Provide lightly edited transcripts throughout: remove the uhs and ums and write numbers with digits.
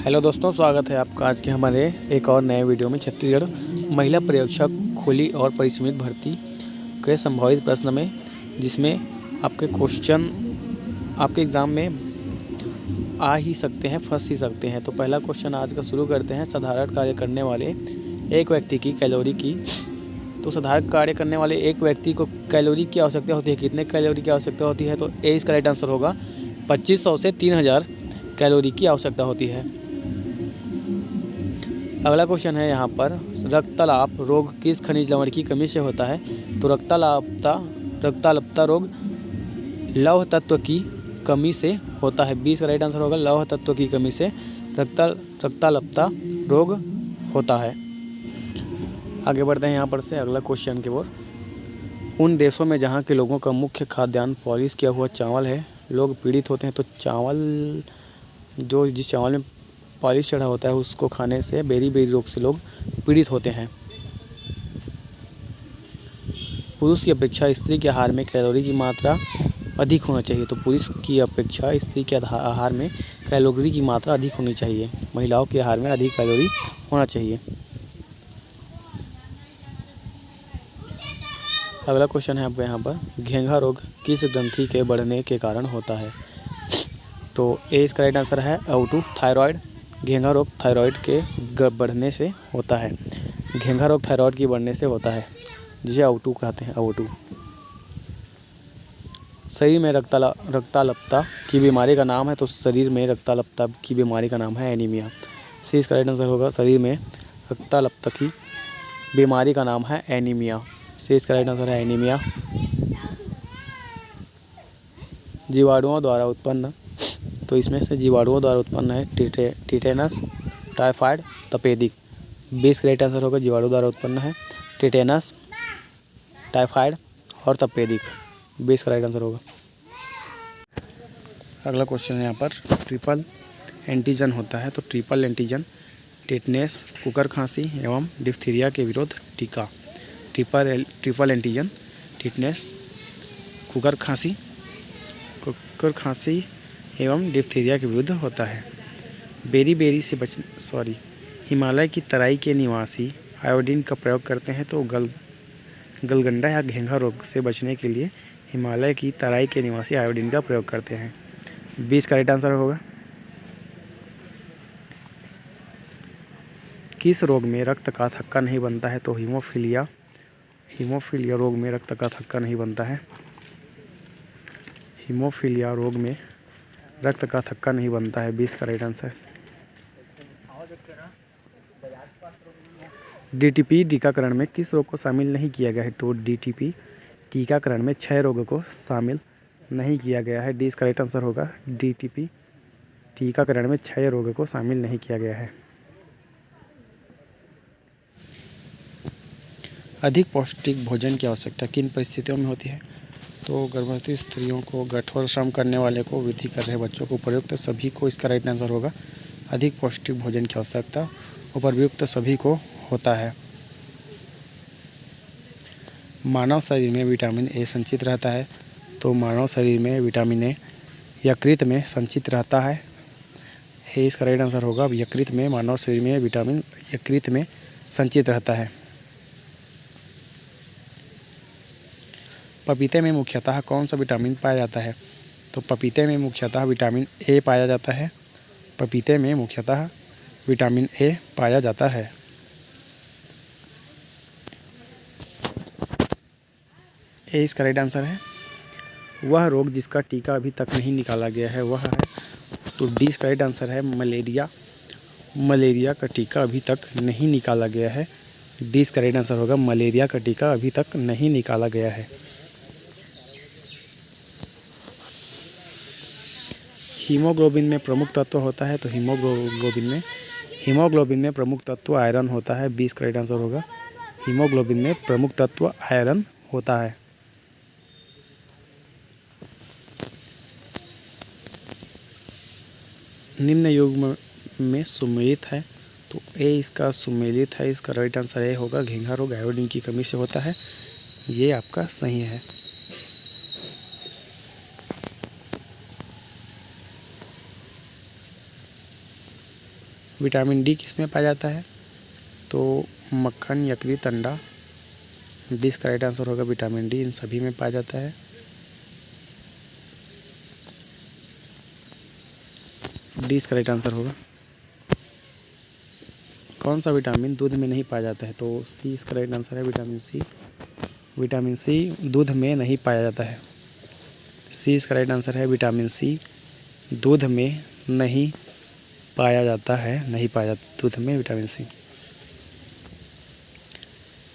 Hello दोस्तों, स्वागत है आपका आज के हमारे एक और नए वीडियो में। छत्तीसगढ़ महिला पर्यवेक्षक खुली और परिसीमित भर्ती के संभावित प्रश्न में, जिसमें आपके क्वेश्चन आपके एग्ज़ाम में आ ही सकते हैं, फंस ही सकते हैं। तो पहला क्वेश्चन आज का शुरू करते हैं। साधारण कार्य करने वाले एक व्यक्ति की कैलोरी की। तो साधारण कार्य करने वाले एक व्यक्ति को कैलोरी की आवश्यकता होती है। कितने कैलोरी की आवश्यकता होती है? तो ए इसका राइट आंसर होगा 2500 से 3000 कैलोरी की आवश्यकता होती है। अगला क्वेश्चन है यहाँ पर, रक्तलाप रोग किस खनिज लवण की कमी से होता है? तो रक्ताल्पता रोग लौह तत्व की कमी से होता है। 20 का राइट आंसर होगा लौह तत्व की कमी से रक्ताल्पता रोग होता है। आगे बढ़ते हैं यहाँ पर से अगला क्वेश्चन की ओर। उन देशों में जहाँ के लोगों का मुख्य खाद्यान्न पॉलिश किया हुआ चावल है, लोग पीड़ित होते हैं। तो जिस चावल में पॉलिश चढ़ा होता है उसको खाने से बेरी रोग से लोग पीड़ित होते हैं। पुरुष की अपेक्षा स्त्री के आहार में कैलोरी की मात्रा अधिक होना चाहिए। तो पुरुष की अपेक्षा स्त्री के आहार में कैलोरी की मात्रा अधिक होनी चाहिए। महिलाओं के आहार में अधिक कैलोरी होना चाहिए। अगला क्वेश्चन है आपको यहाँ पर, घेंघा रोग किस ग्रंथि के बढ़ने के कारण होता है? तो ए इसका राइट आंसर है O2 थायराइड। घेंघा रोग थायराइड के बढ़ने से होता है। घेंघा रोग थायराइड की बढ़ने से होता है, जिसे O2 कहते हैं। O2 शरीर में रक्ताल्पता की बीमारी का नाम है। तो शरीर में रक्ताल्पता की बीमारी का नाम है एनीमिया। सी इसका राइट आंसर होगा शरीर में रक्ताल्पता की बीमारी का नाम है एनीमिया। सी इसका राइट आंसर है एनीमिया। जीवाणुओं द्वारा उत्पन्न, तो इसमें से जीवाणुओं द्वारा उत्पन्न है टिटेनस, टाइफाइड, तपेदिक। 20 का राइट आंसर होगा जीवाणु द्वारा उत्पन्न है टिटेनस, टाइफाइड और तपेदिक। 20 का राइट आंसर होगा। अगला क्वेश्चन है यहाँ पर, ट्रिपल एंटीजन होता है। तो ट्रिपल एंटीजन टेटनेस, कुकर खांसी एवं डिप्थीरिया के विरुद्ध टीका। ट्रिपल एंटीजन टेटनेस, कुकर खांसी एवं डिप्थीरिया के विरुद्ध होता है। हिमालय की तराई के निवासी आयोडीन का प्रयोग करते हैं। तो गलगंडा या घेंघा रोग से बचने के लिए हिमालय की तराई के निवासी आयोडीन का प्रयोग करते हैं। 20 का राइट आंसर होगा। किस रोग में रक्त का थक्का नहीं बनता है? तो हीमोफीलिया रोग में रक्त का थक्का नहीं बनता है। हीमोफीलिया रोग में रक्त का थक्का नहीं बनता है। 20 का राइट आंसर। डीटीपी टीकाकरण में किस रोग को शामिल नहीं किया गया है? तो डीटीपी टीकाकरण में 6 रोगों को शामिल नहीं किया गया है। 20 का राइट आंसर होगा डीटीपी टीकाकरण में 6 रोगों को शामिल नहीं किया गया है। अधिक पौष्टिक भोजन की आवश्यकता किन परिस्थितियों में होती है? तो गर्भवती स्त्रियों को, कठोर श्रम करने वाले को, वृद्धि कर रहे बच्चों को, उपयुक्त सभी को इसका राइट आंसर होगा अधिक पौष्टिक भोजन की आवश्यकता उपयुक्त सभी को होता है। मानव शरीर में विटामिन ए संचित रहता है। तो मानव शरीर में विटामिन ए यकृत में संचित रहता है। ए इसका राइट आंसर होगा यकृत में। मानव शरीर में विटामिन यकृत में संचित रहता है। पपीते में मुख्यतः कौन सा विटामिन पाया जाता है? तो पपीते में मुख्यतः विटामिन ए पाया जाता है। पपीते में मुख्यतः विटामिन ए पाया जाता है। ए इसका राइट आंसर है। वह रोग जिसका टीका अभी तक नहीं निकाला गया है वह है, तो 20 का राइट आंसर है मलेरिया। मलेरिया का टीका अभी तक नहीं निकाला गया है। 20 का राइट आंसर होगा मलेरिया का टीका अभी तक नहीं निकाला गया है। हीमोग्लोबिन में प्रमुख तत्व होता है। तो हीमोग्लोबिन में प्रमुख तत्व आयरन होता है। 20 का राइट आंसर होगा हीमोग्लोबिन में प्रमुख तत्व आयरन होता है। निम्न युग्म में सुमेलित है। तो ए इसका सुमेलित है। इसका राइट आंसर ए होगा घेंघा रोग आयोडीन की कमी से होता है। ये आपका सही है। विटामिन डी किस में पाया जाता है? तो मक्खन, यकृत, अंडा। डी इसका राइट आंसर होगा विटामिन डी इन सभी में पाया जाता है। डी इसका राइट आंसर होगा। कौन सा विटामिन दूध में नहीं पाया जाता है? तो सी इसका राइट आंसर है विटामिन सी। विटामिन सी दूध में नहीं पाया जाता है। सी इसका राइट आंसर है विटामिन सी दूध में नहीं पाया जाता है, नहीं पाया जाता दूध में विटामिन सी।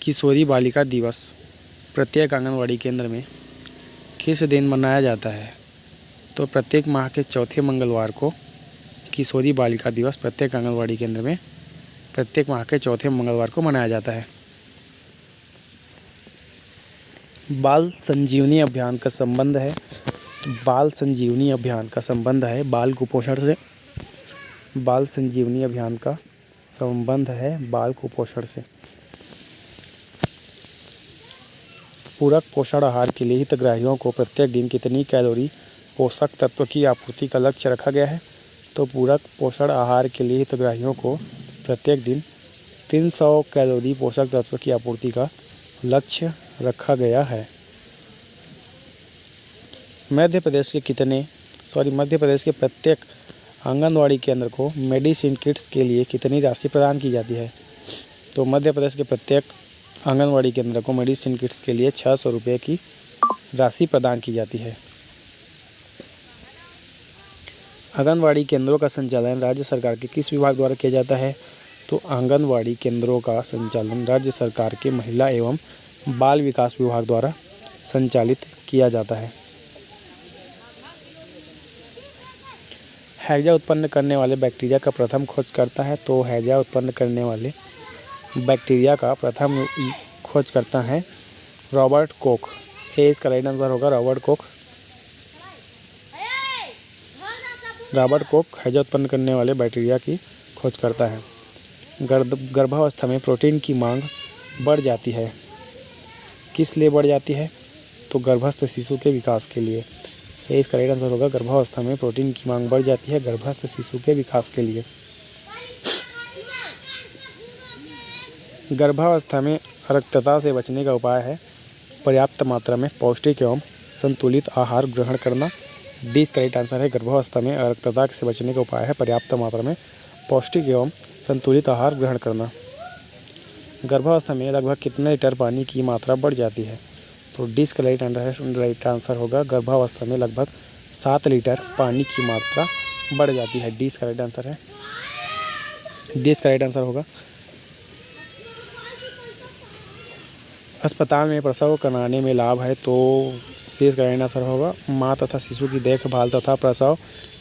किशोरी बालिका दिवस प्रत्येक आंगनवाड़ी केंद्र में किस दिन मनाया जाता है? तो प्रत्येक माह के चौथे मंगलवार को किशोरी बालिका दिवस प्रत्येक आंगनवाड़ी केंद्र में प्रत्येक माह के चौथे मंगलवार को मनाया जाता है। बाल संजीवनी अभियान का संबंध है, तो बाल संजीवनी अभियान का संबंध है बाल कुपोषण से। बाल संजीवनी अभियान का संबंध है बाल कुपोषण से। पूरक पोषण आहार के लिए हितग्राहियों को प्रत्येक दिन कितनी कैलोरी पोषक तत्व की आपूर्ति का लक्ष्य रखा गया है? तो पूरक पोषण आहार के लिए हितग्राहियों को प्रत्येक दिन 300 कैलोरी पोषक तत्व की आपूर्ति का लक्ष्य रखा गया है। मध्य प्रदेश के प्रत्येक आंगनवाड़ी केंद्र को मेडिसिन किट्स के लिए कितनी राशि प्रदान की जाती है? तो मध्य प्रदेश के प्रत्येक आंगनवाड़ी केंद्र को मेडिसिन किट्स के लिए 600 रुपये की राशि प्रदान की जाती है। आंगनवाड़ी केंद्रों का संचालन राज्य सरकार के किस विभाग द्वारा किया जाता है? तो आंगनवाड़ी केंद्रों का संचालन राज्य सरकार के महिला एवं बाल विकास विभाग द्वारा संचालित किया जाता है। हैजा उत्पन्न करने वाले बैक्टीरिया का प्रथम खोजकर्ता है? तो हैजा उत्पन्न करने वाले बैक्टीरिया का प्रथम खोजकर्ता है रॉबर्ट कोख। ए इसका राइट आंसर होगा रॉबर्ट कोख। रॉबर्ट कोख हैजा उत्पन्न करने वाले बैक्टीरिया की खोज करता है। गर्भावस्था में प्रोटीन की मांग बढ़ जाती है, किस लिए बढ़ जाती है? तो गर्भस्थ शिशु के विकास के लिए। ये इसका राइट आंसर होगा गर्भावस्था में प्रोटीन की मांग बढ़ जाती है गर्भस्थ शिशु के विकास के लिए। गर्भावस्था में रक्तता से बचने का उपाय है पर्याप्त मात्रा में पौष्टिक एवं संतुलित आहार ग्रहण करना। डी इसका राइट आंसर है गर्भावस्था में रक्तता से बचने का उपाय है पर्याप्त मात्रा में पौष्टिक एवं संतुलित आहार ग्रहण करना। गर्भावस्था में लगभग कितने लीटर पानी की मात्रा बढ़ जाती है? तो डी इसका राइट आंसर होगा गर्भावस्था में लगभग 7 लीटर पानी की मात्रा बढ़ जाती है। डी इसका राइट आंसर है। डी इसका राइट आंसर होगा। अस्पताल में प्रसव कराने में लाभ है, तो सी इसका राइट आंसर होगा माँ तथा शिशु की देखभाल तथा प्रसव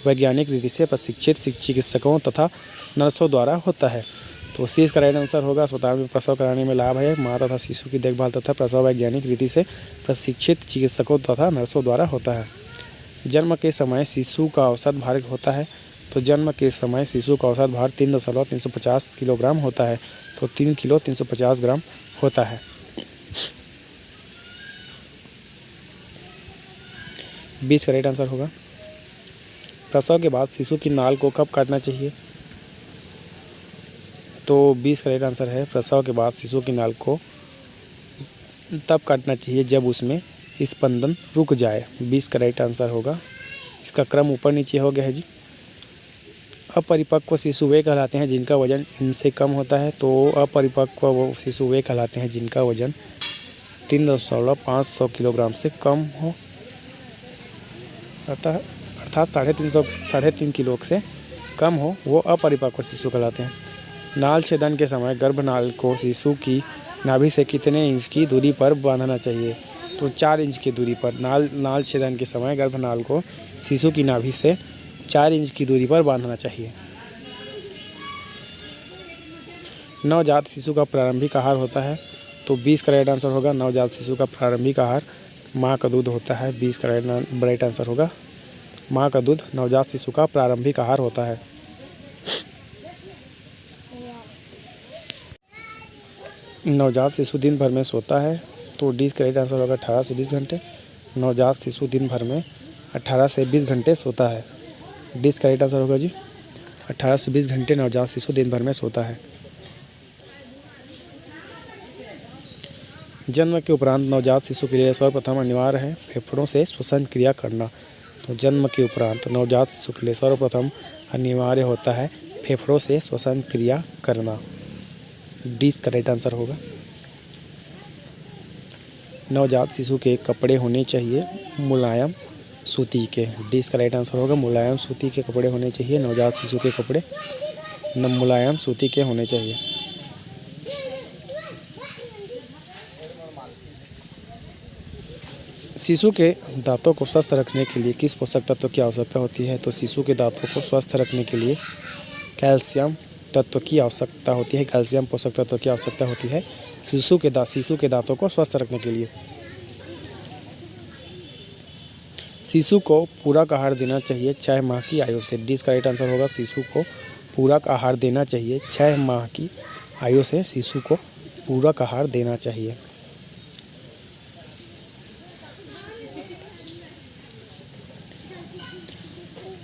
वैज्ञानिक रीति से प्रशिक्षित चिकित्सकों तथा नर्सों द्वारा होता है। तो सी इसका राइट आंसर होगा अस्पताल में प्रसव कराने में लाभ है माँ तथा शिशु की देखभाल तथा प्रसव वैज्ञानिक रीति से प्रशिक्षित चिकित्सकों तथा नर्सों द्वारा होता है। जन्म के समय शिशु का औसत भार होता है, तो जन्म के समय शिशु का औसत भार 3.350 किलोग्राम होता है, तो 3 किलो 350 ग्राम होता है। 20 का राइट आंसर होगा। प्रसव के बाद शिशु की नाल को कब काटना चाहिए? तो 20 का राइट आंसर है प्रसव के बाद शिशु की नाल को तब काटना चाहिए जब उसमें स्पंदन रुक जाए। 20 का राइट आंसर होगा। इसका क्रम ऊपर नीचे हो गया है जी। अपरिपक्व शिशु वे कहलाते हैं जिनका वजन इनसे कम होता है, तो अपरिपक्व शिशु वे कहलाते हैं जिनका वजन 3.5 किलोग्राम से कम हो अर्थात 3.5 किलो से कम हो, वो अपरिपक्व शिशु कहलाते हैं। नाल छेदन के समय गर्भनाल को शिशु की नाभि से कितने इंच की दूरी पर बांधना चाहिए? तो 4 इंच की दूरी पर। नाल छेदन के समय गर्भनाल को शिशु की नाभि से 4 इंच की दूरी पर बांधना चाहिए। नवजात शिशु का प्रारंभिक आहार होता है, तो 20 का राइट आंसर होगा नवजात शिशु का प्रारंभिक आहार माँ का दूध होता है। 20 का राइट आंसर होगा माँ का दूध नवजात शिशु का प्रारंभिक आहार होता है। नवजात शिशु दिन भर में सोता है, तो डी का राइट आंसर होगा 18 से 20 घंटे। नवजात शिशु दिन भर में 18 से 20 घंटे सोता है। डी का राइट आंसर होगा जी 18 से 20 घंटे नवजात शिशु दिन भर में सोता है। जन्म के उपरांत नवजात शिशु के लिए सर्वप्रथम अनिवार्य है फेफड़ों से श्वसन क्रिया करना। तो जन्म के उपरांत नवजात शिशु के लिए सर्वप्रथम अनिवार्य होता है फेफड़ों से श्वसन क्रिया करना। डी करेक्ट आंसर होगा। नवजात शिशु के कपड़े होने चाहिए मुलायम सूती के। डी करेक्ट आंसर होगा। मुलायम सूती के कपड़े होने चाहिए। नवजात शिशु के कपड़े मुलायम सूती के होने चाहिए। शिशु के दांतों को स्वस्थ रखने के लिए किस पोषक तत्व की आवश्यकता होती है? तो शिशु के दांतों को स्वस्थ रखने के लिए कैल्शियम तत्व की आवश्यकता होती है। कैल्शियम पोषक तत्व की आवश्यकता होती है शिशु के दांतों को स्वस्थ रखने के लिए। शिशु को पूरक आहार देना चाहिए 6 माह की आयु से। डी का राइट आंसर होगा। शिशु को पूरक आहार देना चाहिए 6 माह की आयु से। शिशु को पूरक आहार देना चाहिए।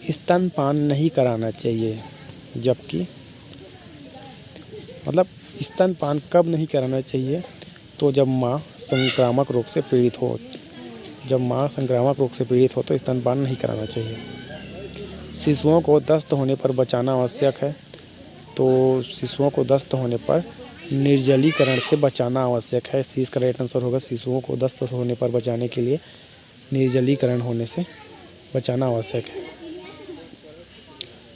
स्तनपान नहीं कराना चाहिए, जबकि मतलब स्तनपान कब नहीं कराना चाहिए? तो जब माँ संक्रामक रोग से पीड़ित हो। जब माँ संक्रामक रोग से पीड़ित हो तो स्तनपान नहीं कराना चाहिए। शिशुओं को दस्त होने पर बचाना आवश्यक है। तो शिशुओं को दस्त होने पर निर्जलीकरण से बचाना आवश्यक है। सी इसका राइट आंसर होगा। शिशुओं को दस्त होने पर बचाने के लिए निर्जलीकरण होने से बचाना आवश्यक है।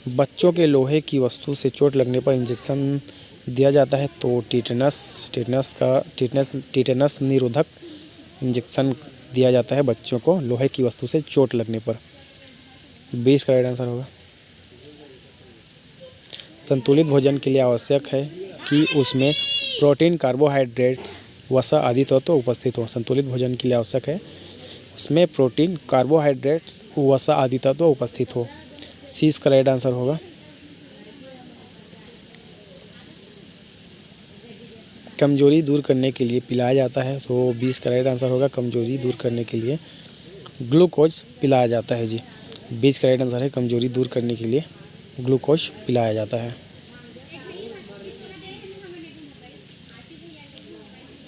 बच्चों के लोहे की वस्तु से चोट लगने पर इंजेक्शन दिया जाता है। तो टिटेनस निरोधक इंजेक्शन दिया जाता है बच्चों को लोहे की वस्तु से चोट लगने पर। 20 का राइट आंसर होगा। संतुलित भोजन के लिए आवश्यक है कि उसमें प्रोटीन, कार्बोहाइड्रेट्स, वसा आदि तत्व उपस्थित हो। संतुलित भोजन के लिए आवश्यक है उसमें प्रोटीन, कार्बोहाइड्रेट्स, वसा आदि तत्व उपस्थित हो। सी इसका राइट आंसर होगा। कमजोरी दूर करने के लिए पिलाया जाता है। तो 20 का राइट आंसर होगा। कमजोरी दूर करने के लिए ग्लूकोज पिलाया जाता है जी। 20 का राइट आंसर है। कमजोरी दूर करने के लिए ग्लूकोज पिलाया जाता है।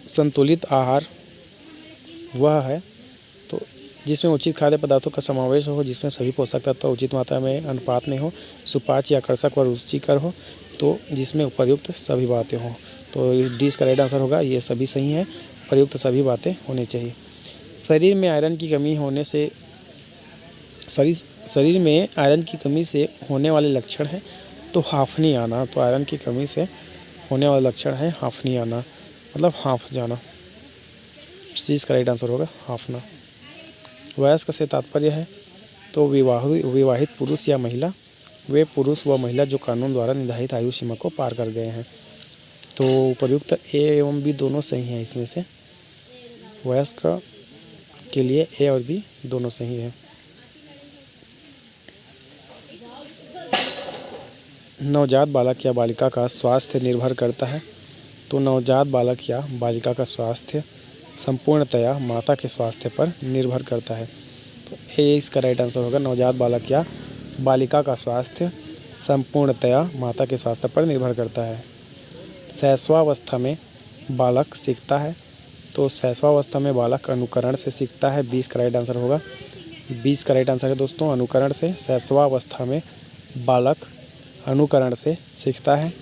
संतुलित आहार वह है तो जिसमें उचित खाद्य पदार्थों का समावेश हो, जिसमें सभी पोषक तत्व उचित मात्रा में अनुपात में हो, सुपाच्य, आकर्षक व रुचिकर हो, तो जिसमें उपयुक्त सभी बातें हों। तो डी का राइट आंसर होगा। ये सभी सही हैं। प्रयुक्त सभी बातें होनी चाहिए। शरीर में आयरन की कमी से होने वाले लक्षण है तो हांफनी आना। तो आयरन की कमी से होने वाला लक्षण है हांफनी आना, मतलब हाँफ जाना। सी का राइट आंसर होगा, हाँफना। वयस्क से तात्पर्य है तो विवाहित पुरुष या महिला, वे पुरुष व महिला जो कानून द्वारा निर्धारित आयु सीमा को पार कर गए हैं। तो उपयुक्त ए एवं बी दोनों सही हैं। इसमें से वयस्क के लिए ए और बी दोनों सही हैं। नवजात बालक या बालिका का स्वास्थ्य निर्भर करता है। तो नवजात बालक या बालिका का स्वास्थ्य संपूर्णतया माता के स्वास्थ्य पर निर्भर करता है। तो ए इसका राइट आंसर होगा। नवजात बालक या बालिका का स्वास्थ्य संपूर्णतया माता के स्वास्थ्य पर निर्भर करता है। शैशवावस्था में बालक सीखता है। तो शैशवावस्था में बालक अनुकरण से सीखता है। 20 का राइट आंसर होगा। 20 का राइट आंसर है दोस्तों, अनुकरण से। शैशवावस्था में बालक अनुकरण से सीखता है।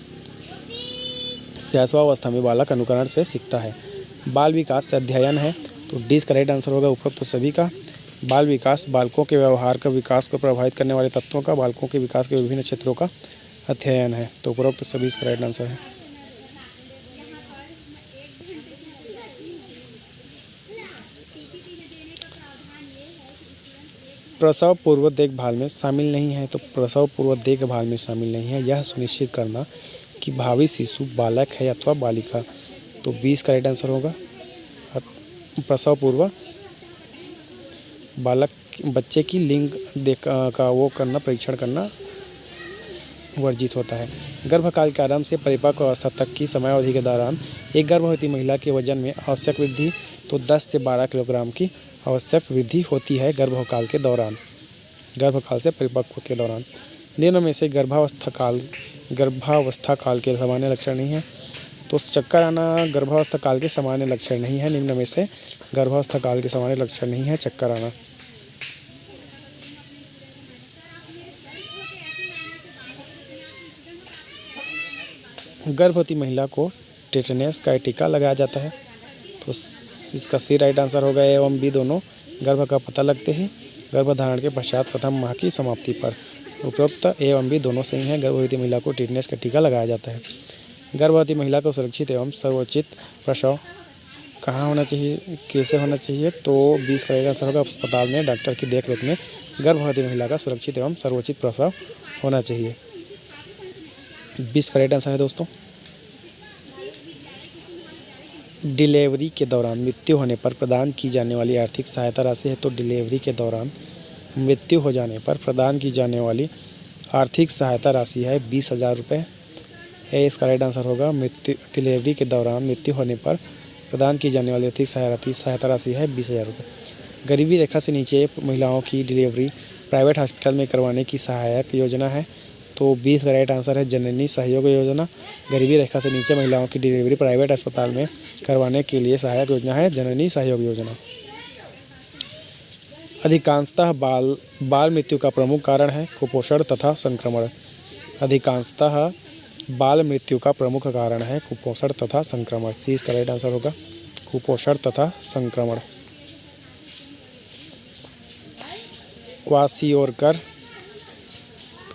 शैशवावस्था में बालक अनुकरण से सीखता है। बाल विकास से अध्ययन है। तो 20 का राइट आंसर होगा उपरोक्त तो सभी का। बाल विकास बालकों के व्यवहार का विकास को प्रभावित करने वाले तत्वों का, बालकों के विकास के विभिन्न क्षेत्रों का अध्ययन है। तो उपरोक्त तो सभी इसका राइट आंसर है। प्रसव पूर्व देखभाल में शामिल नहीं है। तो प्रसव पूर्व देखभाल में शामिल नहीं है यह सुनिश्चित करना कि भावी शिशु बालक है अथवा बालिका। तो 20 का राइट आंसर होगा। प्रसव पूर्व बच्चे की लिंग परीक्षण करना वर्जित होता है। गर्भकाल के आरंभ से परिपक्व अवस्था तक की समयावधि के दौरान एक गर्भवती महिला के वजन में आवश्यक वृद्धि तो 10 से 12 किलोग्राम की आवश्यक वृद्धि होती है गर्भकाल के दौरान, गर्भकाल से परिपक्व के दौरान। निम्न में से गर्भावस्था काल के सामान्य लक्षण नहीं है। तो चक्कर आना गर्भावस्था काल के सामान्य लक्षण नहीं है। निम्न में से गर्भावस्था काल के सामान्य लक्षण नहीं है चक्कर आना। गर्भवती महिला को टेटनस का टीका लगाया जाता है। तो इसका सी राइट आंसर होगा ए एवं बी दोनों। गर्भ का पता लगते ही गर्भधारण के पश्चात प्रथम माह की समाप्ति पर। उपरोक्त ए एवं बी दोनों सही हैं। गर्भवती महिला को टेटनस का टीका लगाया जाता है। गर्भवती महिला को सुरक्षित एवं सर्वोचित प्रसव कहाँ होना चाहिए, कैसे होना चाहिए? तो 20 का आंसर होगा अस्पताल में डॉक्टर की देखरेख में गर्भवती महिला का सुरक्षित एवं सर्वोचित प्रसव होना चाहिए। 20 का राइट आंसर है दोस्तों। डिलीवरी के दौरान मृत्यु होने पर प्रदान की जाने वाली आर्थिक सहायता राशि है। तो डिलीवरी के दौरान मृत्यु हो जाने पर प्रदान की जाने वाली आर्थिक सहायता राशि है 20,000 रुपये। इसका राइट आंसर होगा डिलीवरी के दौरान मृत्यु होने पर प्रदान की जाने वाली आर्थिक सहायता राशि है 20,000 रुपये। गरीबी रेखा से नीचे महिलाओं की डिलीवरी प्राइवेट हॉस्पिटल में करवाने की सहायक योजना है। तो 20 का राइट आंसर है जननी सहयोग योजना। गरीबी रेखा से नीचे महिलाओं की डिलीवरी प्राइवेट अस्पताल में करवाने के लिए सहायक योजना है जननी सहयोग योजना। अधिकांशतः बाल मृत्यु का प्रमुख कारण है कुपोषण तथा संक्रमण। अधिकांशतः बाल मृत्यु का प्रमुख कारण है कुपोषण तथा संक्रमण। सी इसका राइट आंसर होगा कुपोषण तथा संक्रमण।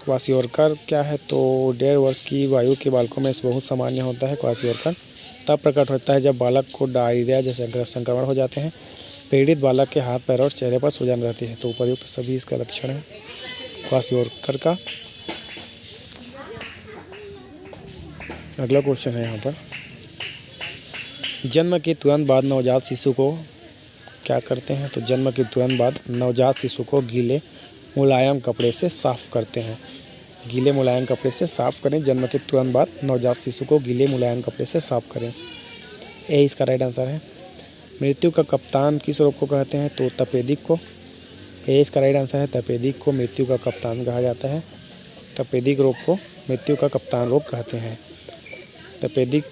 क्वासियोरकर क्या है? तो 1.5 वर्ष की आयु के बालकों में बहुत सामान्य होता है क्वासियोरकर। तब प्रकट होता है जब बालक को डायरिया जैसे संक्रमण हो जाते हैं। पीड़ित बालक के हाथ पैर और चेहरे पर सूजन रहती है। तो उपर्युक्त सभी इसका लक्षण है क्वासियोरकर का। अगला क्वेश्चन है यहाँ पर, जन्म के तुरंत बाद नवजात शिशु को क्या करते हैं? तो जन्म के तुरंत बाद नवजात शिशु को गीले मुलायम कपड़े से साफ़ करते हैं। गीले मुलायम कपड़े से साफ़ करें। जन्म के तुरंत बाद नवजात शिशु को गीले मुलायम कपड़े से साफ़ करें। ए इसका राइट आंसर है। मृत्यु का कप्तान किस रोग को कहते हैं? तो तपेदिक को। ए इसका राइट आंसर है। तपेदिक को मृत्यु का कप्तान कहा जाता है। तपेदिक रोग को मृत्यु का कप्तान रोग कहते हैं। तपेदिक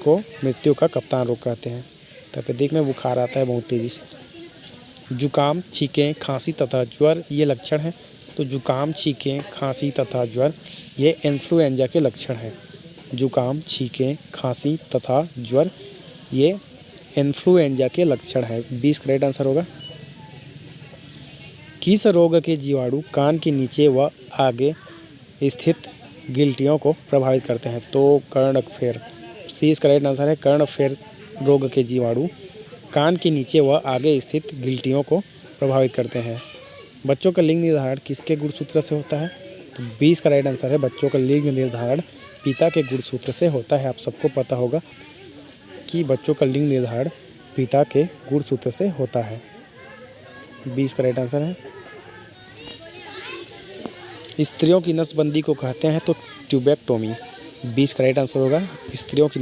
को मृत्यु का कप्तान रोग कहते हैं। तपेदिक में बुखार आता है बहुत तेज़ी से। जुकाम, छींकें, खांसी तथा ज्वर ये लक्षण हैं। तो जुकाम, छींकें, खांसी तथा ज्वर ये इन्फ्लुएंजा के लक्षण हैं। जुकाम, छींकें, खांसी तथा ज्वर ये इन्फ्लुएंजा के लक्षण हैं। 20 का राइट आंसर होगा। किस रोग के जीवाणु कान के नीचे व आगे स्थित गिल्टियों को प्रभावित करते हैं? तो कर्णफेर। सी इसका राइट आंसर है। कर्णफेर रोग के जीवाणु कान के नीचे व आगे स्थित गिल्टियों को प्रभावित करते हैं। बच्चों का लिंग निर्धारण किसके गुणसूत्र से होता है? तो 20 का राइट आंसर है। बच्चों का लिंग निर्धारण पिता के गुणसूत्र से होता है। आप सबको पता होगा कि बच्चों का लिंग निर्धारण पिता के गुणसूत्र से होता है। 20 का राइट आंसर है। स्त्रियों की नसबंदी को कहते हैं तो ट्यूबेक्टोमी। 20 का राइट आंसर होगा। स्त्रियों की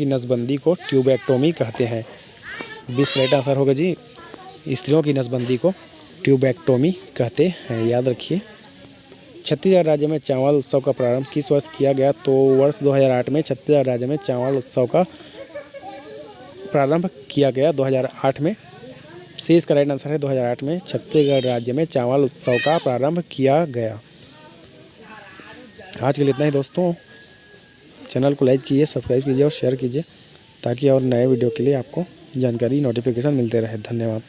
नसबंदी को ट्यूबेक्टोमी कहते हैं। 20 का राइट आंसर होगा जी। स्त्रियों की नसबंदी को ट्यूबेक्टोमी कहते हैं, याद रखिए। छत्तीसगढ़ राज्य में चावल उत्सव का प्रारंभ किस वर्ष किया गया? तो वर्ष 2008 में छत्तीसगढ़ राज्य में चावल उत्सव का प्रारंभ किया गया 2008 में। सी इसका राइट आंसर है। 2008 में छत्तीसगढ़ राज्य में चावल उत्सव का प्रारंभ किया गया। आज के लिए इतना ही दोस्तों। चैनल को लाइक कीजिए, सब्सक्राइब कीजिए और शेयर कीजिए ताकि और नए वीडियो के लिए आपको जानकारी नोटिफिकेशन मिलते रहे। धन्यवाद।